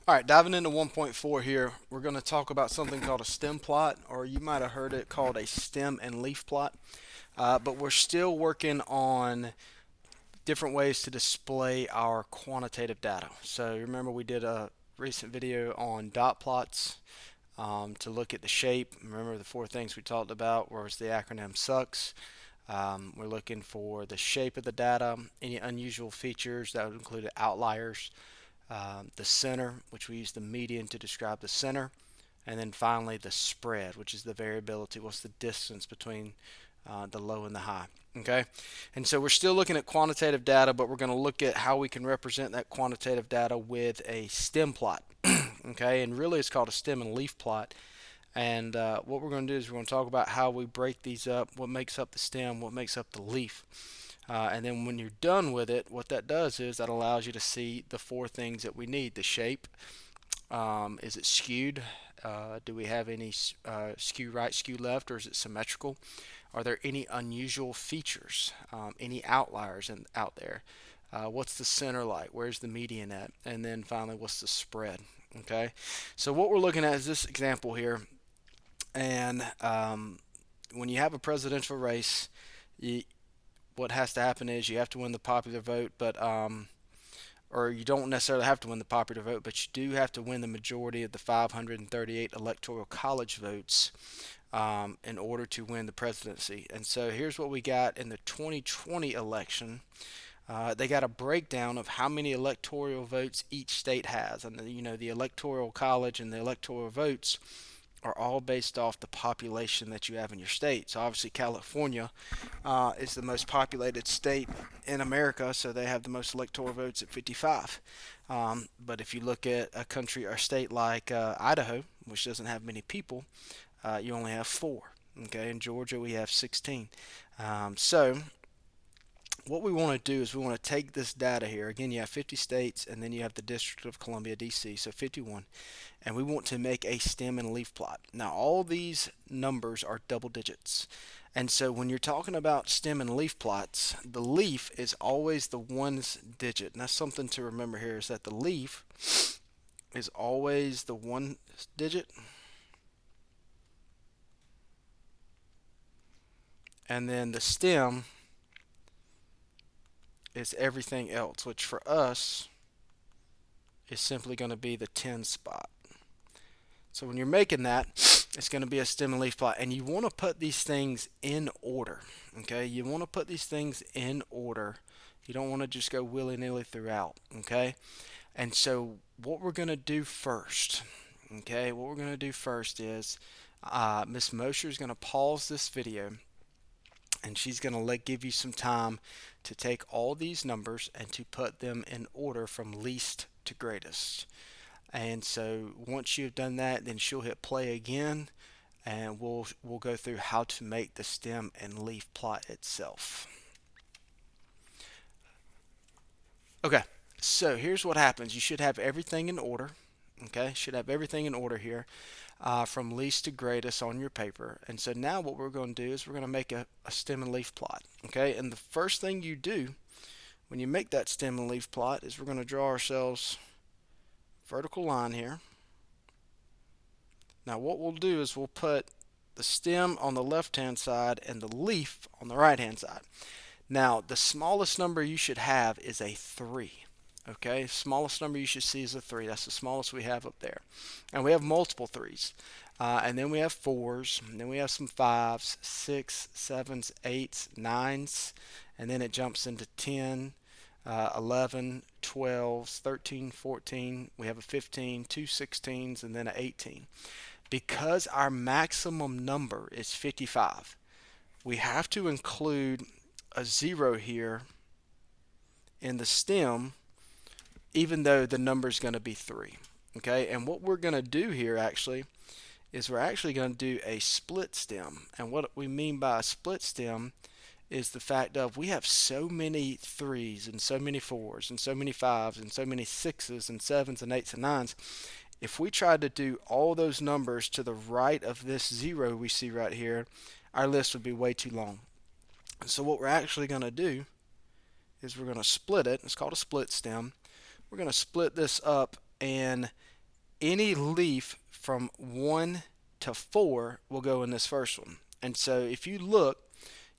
All right, diving into 1.4 here, we're going to talk about something called a stem plot, or you might have heard it called a stem and leaf plot. But we're still working on different ways to display our quantitative data. So remember we did a recent video on dot plots to look at the shape. Remember the four things we talked about was the acronym SUCS. We're looking for the shape of the data, any unusual features that would include outliers, the center, which we use the median to describe the center, and then finally the spread, which is the variability. What's the distance between the low and the high? Okay, and so we're still looking at quantitative data, but we're going to look at how we can represent that quantitative data with a stem plot. Okay, and really it's called a stem and leaf plot. And what we're going to do is we're going to talk about how we break these up, what makes up the stem, what makes up the leaf. And then when you're done with it, what that does is that allows you to see the four things that we need. The shape, is it skewed? Do we have any skew right, skew left, or is it symmetrical? Are there any unusual features, any outliers out there? What's the center like? Where's the median at? And then finally, what's the spread? Okay, so what we're looking at is this example here. And when you have a presidential race, you, what has to happen is you have to win the popular vote, but or you don't necessarily have to win the popular vote, but you do have to win the majority of the 538 electoral college votes in order to win the presidency. And so here's what we got in the 2020 election. They got a breakdown of how many electoral votes each state has, and the electoral college and the electoral votes are all based off the population that you have in your state. So obviously California is the most populated state in America, so they have the most electoral votes at 55. But if you look at a country or state like Idaho, which doesn't have many people, you only have four. Okay, in Georgia we have 16. So what we want to do is we want to take this data here. Again, you have 50 states, and then you have the District of Columbia, D.C., so 51. And we want to make a stem and leaf plot. Now, all these numbers are double digits. And so when you're talking about stem and leaf plots, the leaf is always the ones digit. And that's something to remember here, is that the leaf is always the one digit. And then the stem is everything else, which for us is simply going to be the 10 spot. So when you're making that, it's going to be a stem and leaf plot, and you want to put these things in order. Okay, you want to put these things in order. You don't want to just go willy-nilly throughout. Okay, and so what we're going to do first, is Miss Mosher is going to pause this video, and she's going to give you some time to take all these numbers and to put them in order from least to greatest. And so once you've done that, then she'll hit play again, and we'll go through how to make the stem and leaf plot itself. Okay, so here's what happens. You should have everything in order. Okay, should have everything in order here, from least to greatest on your paper. And so now what we're going to do is we're going to make a stem and leaf plot. Okay, and the first thing you do when you make that stem and leaf plot is we're going to draw ourselves a vertical line here. Now what we'll do is we'll put the stem on the left hand side and the leaf on the right hand side. Now the smallest number you should have is a 3. Okay, smallest number you should see is a 3. That's the smallest we have up there. And we have multiple 3s. And then we have 4s, and then we have some 5s, 6, 7s, 8s, 9s, and then it jumps into 10, 11, 12, 13, 14. We have a 15, two 16s, and then an 18. Because our maximum number is 55, we have to include a 0 here in the stem, even though the number is going to be 3. Okay, and what we're going to do here actually is we're actually going to do a split stem. And what we mean by a split stem is the fact of we have so many 3s and so many 4s and so many 5s and so many 6s and 7s and 8s and 9s. If we tried to do all those numbers to the right of this 0 we see right here, our list would be way too long. So what we're actually going to do is we're going to split it. It's called a split stem. We're going to split this up, and any leaf from 1 to 4 will go in this first one. And so if you look,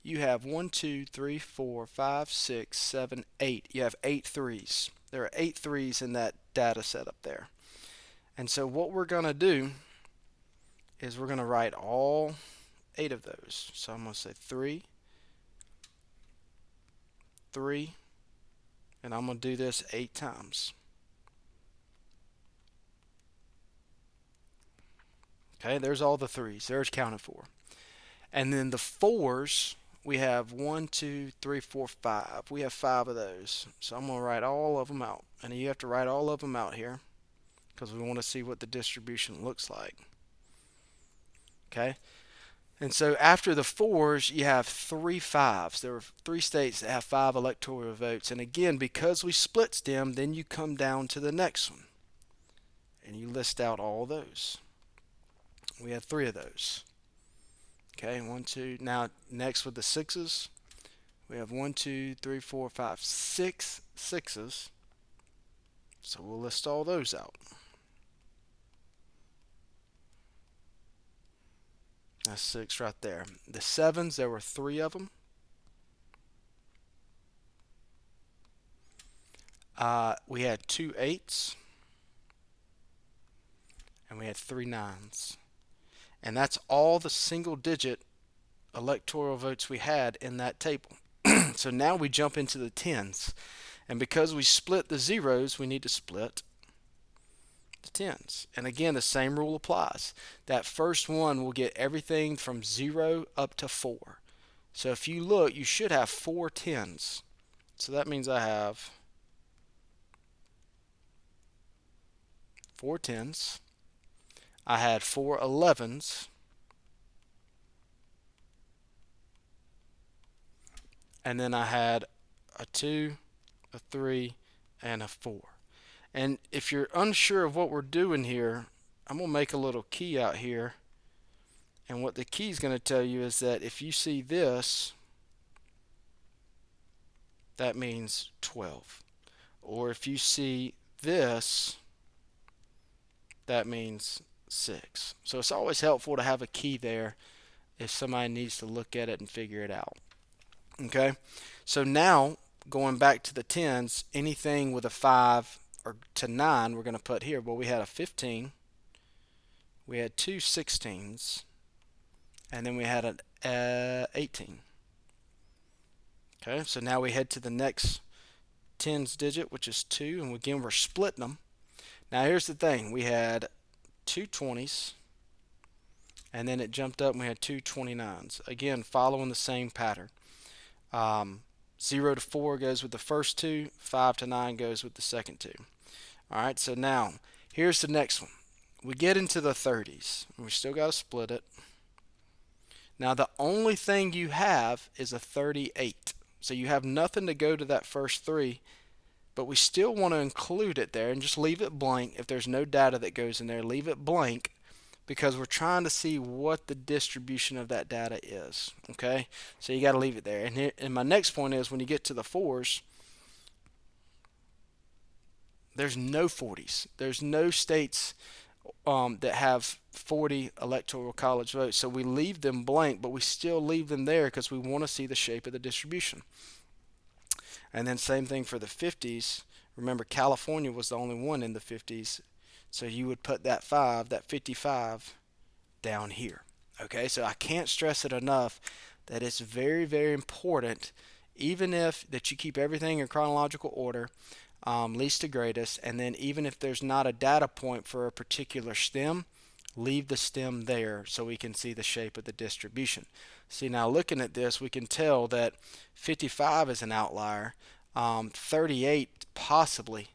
you have 1, 2, 3, 4, 5, 6, 7, 8. You have 8 threes. There are 8 threes in that data set up there. And so what we're going to do is we're going to write all 8 of those. So I'm going to say 3, 3, and I'm going to do this 8 times. Okay, there's all the threes. There's counted for. And then the fours, we have 1, 2, 3, 4, 5. We have 5 of those. So I'm going to write all of them out. And you have to write all of them out here because we want to see what the distribution looks like. Okay, and so after the fours, you have 3 fives. There are 3 states that have 5 electoral votes. And again, because we split stem, then you come down to the next one and you list out all those. We have 3 of those. Okay, 1, 2. Now, next with the sixes, we have 1, 2, 3, 4, 5, 6 sixes. So we'll list all those out. That's 6 right there. The sevens, there were 3 of them. We had 2 8s, and we had 3 9s. And that's all the single digit electoral votes we had in that table. So now we jump into the 10s. And because we split the zeros, we need to split the 10s. And again, the same rule applies. That first one will get everything from 0 up to 4. So if you look, you should have 4 10s. So that means I have 4 10s. I had 4 11s. And then I had a 2, a 3, and a 4. And if you're unsure of what we're doing here, I'm going to make a little key out here. And what the key is going to tell you is that if you see this, that means 12. Or if you see this, that means 6. So it's always helpful to have a key there if somebody needs to look at it and figure it out. Okay, so now going back to the 10s, anything with a 5 or to 9 we're going to put here. Well, we had a 15, we had 2 16s, and then we had an 18. Okay, so now we head to the next 10s digit, which is 2, and again we're splitting them. Now here's the thing, we had 2 20s, and then it jumped up and we had 2 29s. Again, following the same pattern. 0 to 4 goes with the first 2, 5 to 9 goes with the second 2. Alright, so now here's the next one. We get into the 30s. We still got to split it. Now the only thing you have is a 38. So you have nothing to go to that first 3, but we still want to include it there and just leave it blank. If there's no data that goes in there, leave it blank, because we're trying to see what the distribution of that data is. Okay, so you got to leave it there. And my next point is, when you get to the 4s, there's no 40s. There's no states that have 40 electoral college votes. So we leave them blank, but we still leave them there because we want to see the shape of the distribution. And then same thing for the 50s. Remember, California was the only one in the 50s. So you would put that 5, that 55, down here. Okay, so I can't stress it enough that it's very, very important, even if that you keep everything in chronological order, least to greatest, and then even if there's not a data point for a particular stem, leave the stem there so we can see the shape of the distribution. See, now looking at this, we can tell that 55 is an outlier. 38 possibly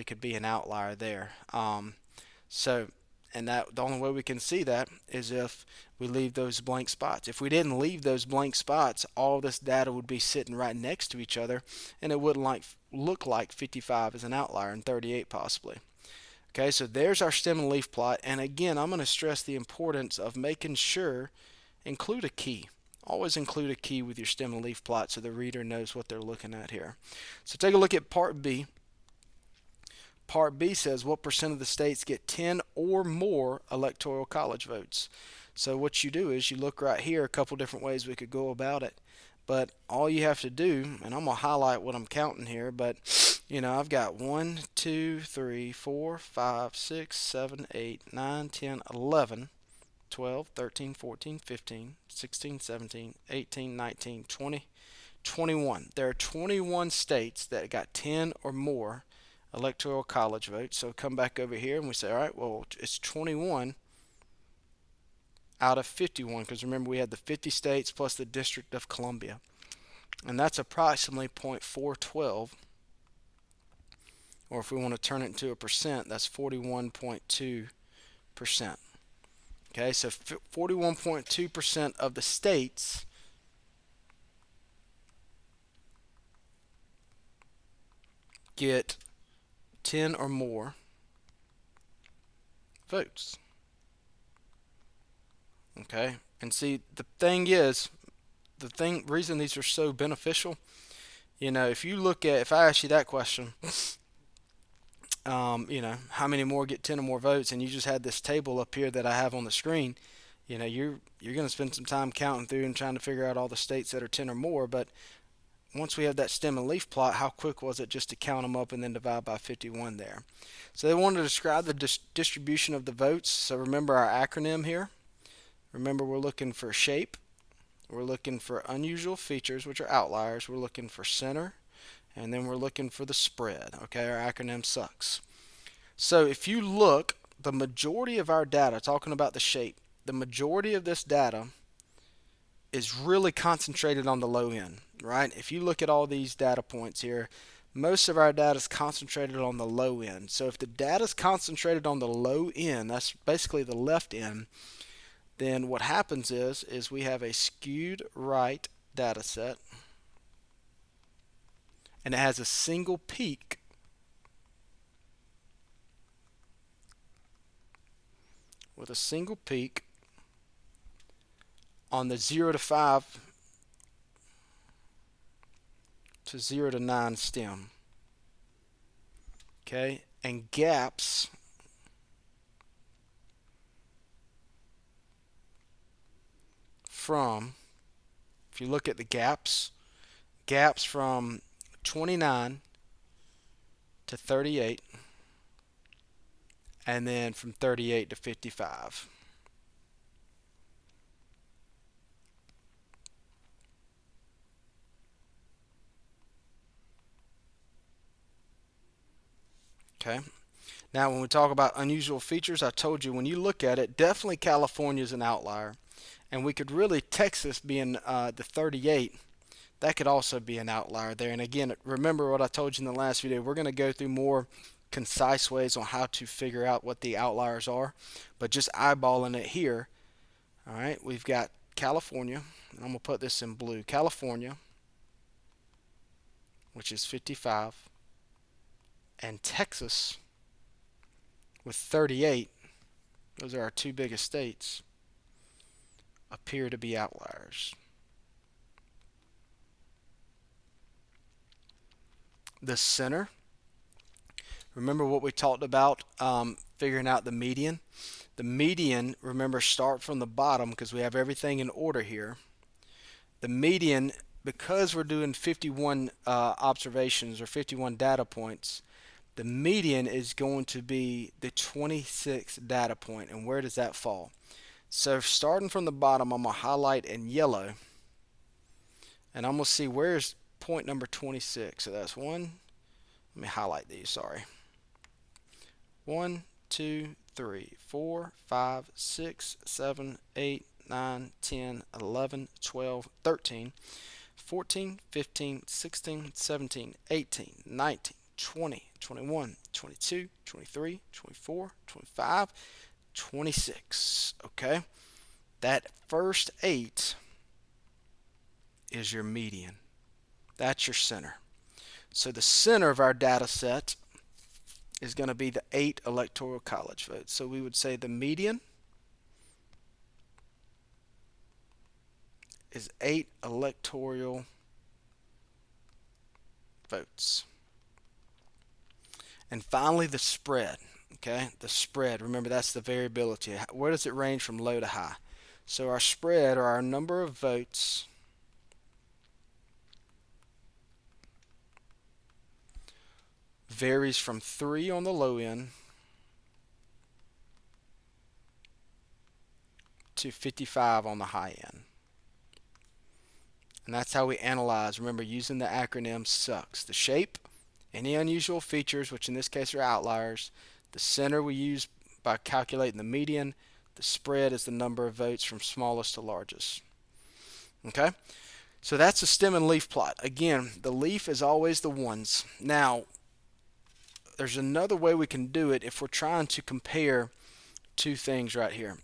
could be an outlier there. And that the only way we can see that is if we leave those blank spots. If we didn't leave those blank spots, all this data would be sitting right next to each other, and it wouldn't look like 55 is an outlier and 38 possibly. Okay, so there's our stem and leaf plot. And again, I'm going to stress the importance of making sure, include a key. Always include a key with your stem and leaf plot so the reader knows what they're looking at here. So take a look at part B. Part B says what percent of the states get 10 or more electoral college votes. So what you do is you look right here, a couple different ways we could go about it. But all you have to do, and I'm going to highlight what I'm counting here, but I've got 1, 2, 3, 4, 5, 6, 7, 8, 9, 10, 11, 12, 13, 14, 15, 16, 17, 18, 19, 20, 21. There are 21 states that got 10 or more electoral college votes. So come back over here and we say, all right, well, it's 21 out of 51, because remember we had the 50 states plus the District of Columbia. And that's approximately 0.412, or if we want to turn it into a percent, that's 41.2%. Okay, so 41.2% of the states get 10 or more votes. Okay, and see, the thing is, reason these are so beneficial, if you look at, if I ask you that question, how many more get 10 or more votes, and you just had this table up here that I have on the screen, you're going to spend some time counting through and trying to figure out all the states that are 10 or more. But once we have that stem and leaf plot, how quick was it just to count them up and then divide by 51 there? So they wanted to describe the distribution of the votes. So remember our acronym here. Remember, we're looking for shape, we're looking for unusual features, which are outliers, we're looking for center, and then we're looking for the spread. Okay, our acronym sucks. So if you look, the majority of our data, talking about the shape, the majority of this data is really concentrated on the low end, right? If you look at all these data points here, most of our data is concentrated on the low end. So if the data is concentrated on the low end, that's basically the left end, then what happens is we have a skewed right data set, and it has a single peak with a single peak on the 0 to 5 to 0 to 9 stem. Okay, and gaps from, if you look at the gaps from 29 to 38, and then from 38 to 55. Okay. Now, when we talk about unusual features, I told you when you look at it, definitely California is an outlier, and we could really, Texas being the 38, that could also be an outlier there. And again, remember what I told you in the last video, we're going to go through more concise ways on how to figure out what the outliers are, but just eyeballing it here, all right, we've got California, and I'm going to put this in blue, California, which is 55, and Texas with 38, those are our two biggest states, appear to be outliers. The center, remember what we talked about, figuring out the median. The median, remember, start from the bottom because we have everything in order here. The median, because we're doing 51 observations or 51 data points, the median is going to be the 26th data point. And where does that fall? So starting from the bottom, I'm going to highlight in yellow, and I'm going to see where's point number 26. So that's one. Let me highlight these, sorry. 1, 2, 3, 4, 5, 6, 7, 8, 9, 10, 11, 12, 13, 14, 15, 16, 17, 18, 19, 20, 21, 22, 23, 24, 25, 26. Okay? That first 8 is your median. That's your center. So the center of our data set is going to be the 8 electoral college votes. So we would say the median is 8 electoral votes. And finally, the spread. Okay, the spread. Remember, that's the variability. Where does it range from low to high? So our spread, or our number of votes, varies from 3 on the low end to 55 on the high end. And that's how we analyze. Remember, using the acronym SUCS. The shape, any unusual features, which in this case are outliers. The center we use by calculating the median. The spread is the number of votes from smallest to largest. Okay? So that's a stem and leaf plot. Again, the leaf is always the ones. Now, there's another way we can do it if we're trying to compare two things right here.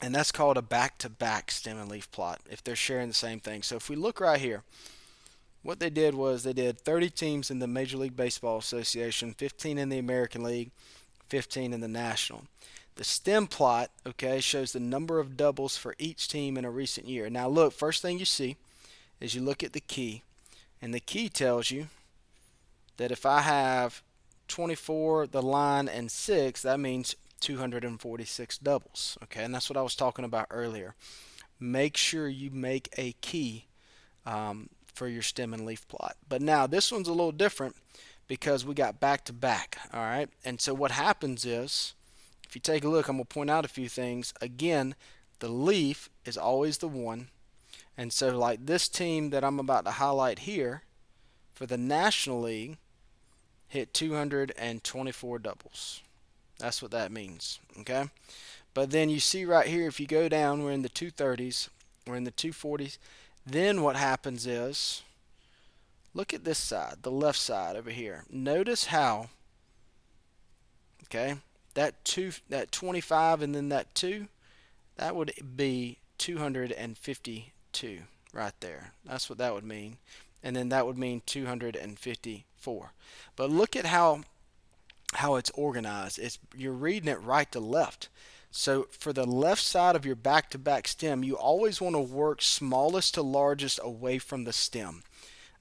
And that's called a back-to-back stem and leaf plot if they're sharing the same thing. So if we look right here, what they did was they did 30 teams in the Major League Baseball Association, 15 in the American League, 15 in the National. The stem plot, okay, shows the number of doubles for each team in a recent year. Now look, first thing you see is you look at the key, and the key tells you that if I have 24, the line, and 6, that means 246 doubles. Okay, and that's what I was talking about earlier. Make sure you make a key for your stem and leaf plot. But now this one's a little different because we got back to back. All right, and so what happens is, if you take a look, I'm going to point out a few things. Again, the leaf is always the one. And so like this team that I'm about to highlight here for the National League hit 224 doubles. That's what that means, okay? But then you see right here, if you go down, we're in the 230s, we're in the 240s. Then what happens is, look at this side, the left side over here. Notice how, okay, that 25 and then that 2, that would be 252 right there. That's what that would mean. And then that would mean 254. But look at how it's organized. You're reading it right to left. So for the left side of your back-to-back stem, you always want to work smallest to largest away from the stem.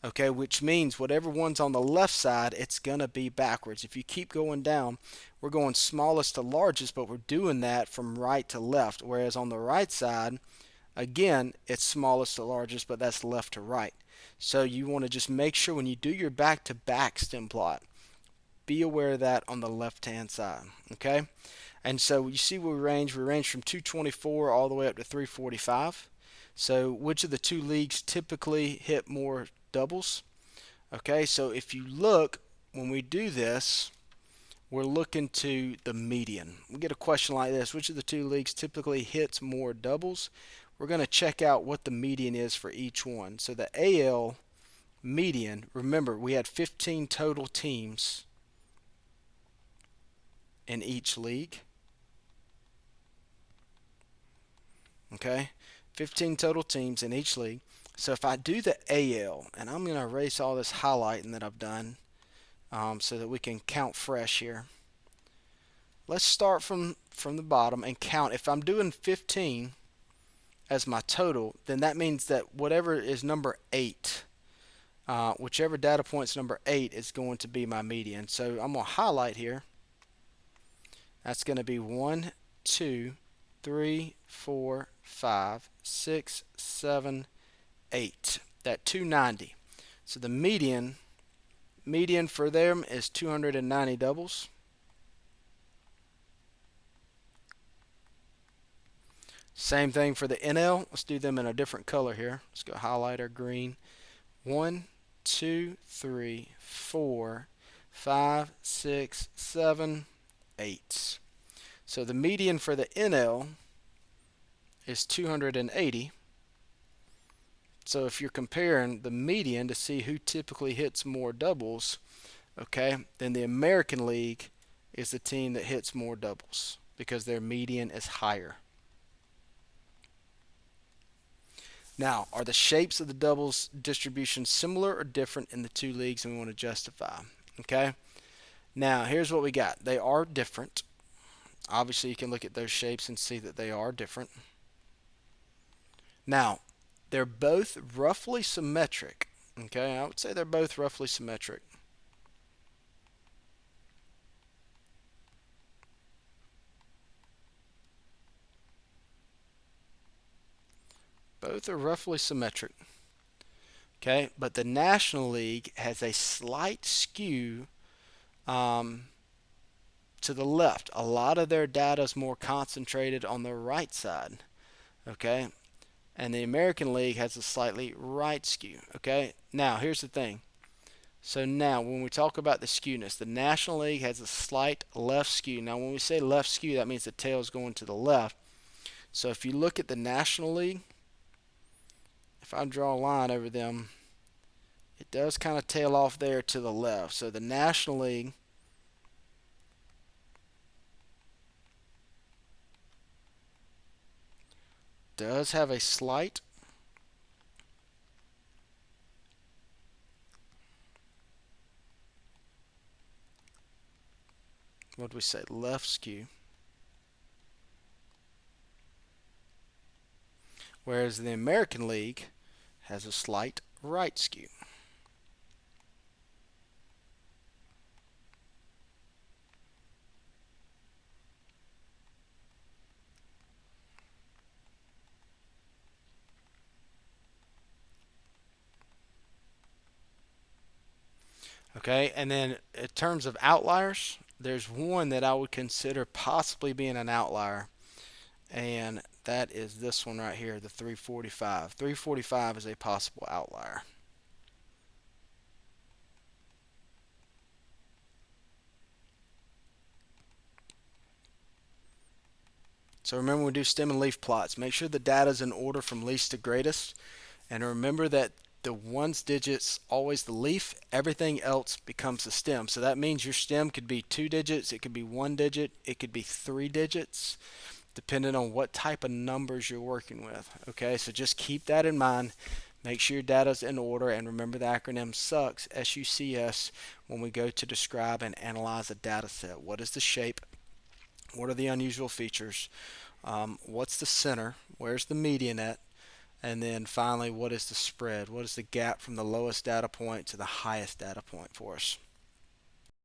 Okay, which means whatever one's on the left side, it's going to be backwards. If you keep going down, we're going smallest to largest, but we're doing that from right to left. Whereas on the right side, again, it's smallest to largest, but that's left to right. So you want to just make sure when you do your back-to-back stem plot, be aware of that on the left-hand side, okay? And so you see where we range from 224 all the way up to 345. So which of the two leagues typically hit more doubles? Okay, so if you look, when we do this, we're looking to the median. We get a question like this: which of the two leagues typically hits more doubles? We're going to check out what the median is for each one. So the AL median, remember we had 15 total teams in each league. Okay, 15 total teams in each league. So if I do the AL, and I'm going to erase all this highlighting that I've done so that we can count fresh here. Let's start from the bottom and count. If I'm doing 15 as my total, then that means that whatever is number 8, whichever data point's number 8 is going to be my median. So I'm going to highlight here. That's going to be 1, 2, 3, 4, 5, 6, 7, 8. That 290. So the median for them is 290 doubles. Same thing for the NL. Let's do them in a different color here. Let's go highlighter green. 1, 2, 3, 4, 5, 6, 7, 8. So the median for the NL is 280. So if you're comparing the median to see who typically hits more doubles, okay, then the American League is the team that hits more doubles because their median is higher. Now, are the shapes of the doubles distribution similar or different in the two leagues, and we want to justify? Okay. Now, here's what we got. They are different. Obviously, you can look at those shapes and see that they are different. Now, they're both roughly symmetric. Okay, I would say they're both roughly symmetric. Both are roughly symmetric. Okay, but the National League has a slight skew um, to the left. A lot of their data is more concentrated on the right side. Okay, and the American League has a slightly right skew. Okay, now here's the thing. So now when we talk about the skewness, the National League has a slight left skew. Now when we say left skew, that means the tail is going to the left. So if you look at the National League, if I draw a line over them, it does kind of tail off there to the left. So the National League does have a slight what do we say, left skew, whereas the American League has a slight right skew. Okay, and then in terms of outliers, there's one that I would consider possibly being an outlier, and that is this one right here, the 345. 345 is a possible outlier. So remember, when we do stem and leaf plots, make sure the data is in order from least to greatest, and remember that the ones digits always the leaf, everything else becomes the stem. So that means your stem could be 2 digits, it could be 1 digit, it could be 3 digits, depending on what type of numbers you're working with. Okay, so just keep that in mind. Make sure your data's in order, and remember the acronym SUCS, S-U-C-S, when we go to describe and analyze a data set. What is the shape? What are the unusual features? What's the center? Where's the median at? And then finally, what is the spread? What is the gap from the lowest data point to the highest data point for us?